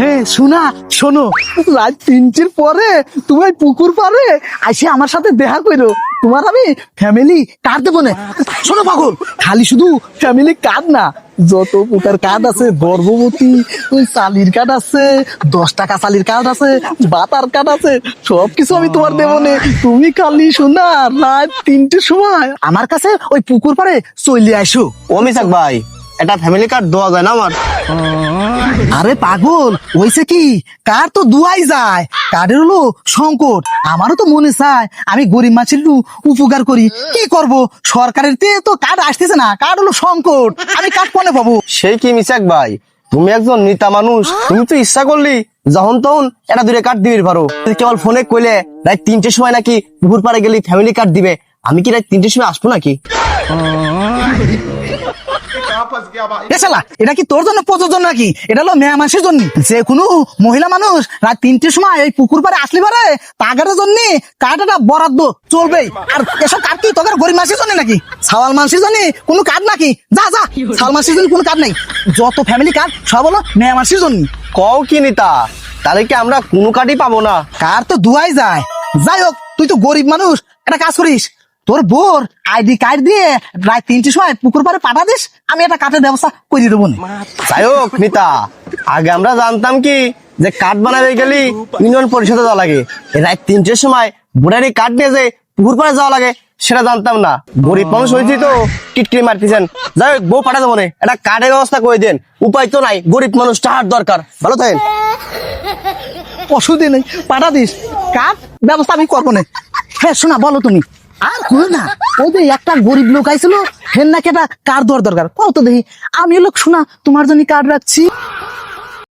হ্যাঁ শোনা শোনো, রাত 3টের পরে তুমি পুকুর পারে আসে আমার সাথে দেখা করো। তোমার আমি ফ্যামিলি কার্ড দেবো না। শোনো পাগল, খালি শুধু ফ্যামিলি কার্ড না, যত প্রকার কার্ড আছে, গর্ভবতী ওই চালির কার্ড আছে, 10 টাকা চালির কার্ড আছে, বাতার কার্ড আছে, সবকিছু আমি তোমার দেবো না। তুমি খালি শোনা রাত 3টের সময় আমার কাছে ওই পুকুর পাড়ে চলে আসো। ও মিসাক ভাই, একটা ফ্যামিলি কার্ড দেওয়া যায় না আমার? আরে পাগল, হয়েছে কি, কার তো দুয়াই যায়, কার্ডের হলো সংকট। আমারও তো মনে চায় আমি গরিব মানুষের একটু উপকার করি, কি করব, সরকারের তো কার্ড আসতেছে না, কার্ড হলো সংকট, আমি কার্ড কোনে পাবো? সেই কি মিসাক ভাই, তুমি একজন নেতা মানুষ, তুমি তো ইচ্ছা করলি যখন তখন এটা দূরে কার্ড দিবি পারো। কেবল ফোনে কইলে রাত 3টের সময় নাকি পুকুর পাড়ে গেলি ফ্যামিলি কার্ড দিবে, আমি কি রাত 3টের সময় আসবো নাকি? এ শালা, এটা কি তোর জন্য প্রযোজন নাকি? এটা হলো মেয়ে মানুষের জন্য। যে কোনো মহিলা মানুষ রাত 3টের সময় এই পুকুর পাড়ে আসলে পারে, তাদের জন্য কার্ডটা বরাদ্দ চলবে। আর এসব কার্ড কি তোদের গরিব মানুষের জন্য নাকি? সাওয়াল মানুষের জন্য কোনো কার্ড নাকি? যা যা, সাওয়াল মানুষের জন্য কোনো কার্ড নেই, যত ফ্যামিলি কার্ড সব হলো মেয়ে মানুষের জন্য। কও কি নেতা, তাহলে কি আমরা কোনো কার্ডই পাবো না? কার্ড তো দুয়াই যায়। যাই হোক, তুই তো গরিব মানুষ, একটা কাজ করিস, তোর বোর আইডি কার্ড দিয়ে রাত 3টের সময় পুকুর পাড়ে পাঠা দিস, আমি একটা কার্ডের ব্যবস্থা করে দেবো। যাই হোক নেতা, আগে আমরা জানতাম কি যে কার্ড বানাবে গেলি ইউনিয়ন পরিষদে যাওয়া লাগে, রাত 3টের সময় ভোটারি কার্ড নিয়ে যে পুকুর পাড়ে যাওয়া লাগে সেটা জানতাম না। গরিব মানুষ হয়েছি তো টিটকিরি মারতেছেন। যাই হোক, বউ পাঠা দেবো না, একটা কার্ডের ব্যবস্থা করে দেন, উপায় তো নাই, গরিব মানুষ টাকার দরকার। ভালো থাকেন। অসুবিধে নেই, পাঠা দিস, কার ব্যবস্থা আমি করবো না। হ্যাঁ শোনা, বলো তুমি। আর কই না, ওই যে একটা গরিব লোক আইছিল, হেন নাকি একটা কার দরকার, কত দেখি, আমি লোক শোনা তোমার জন্য কার্ড রাখছি।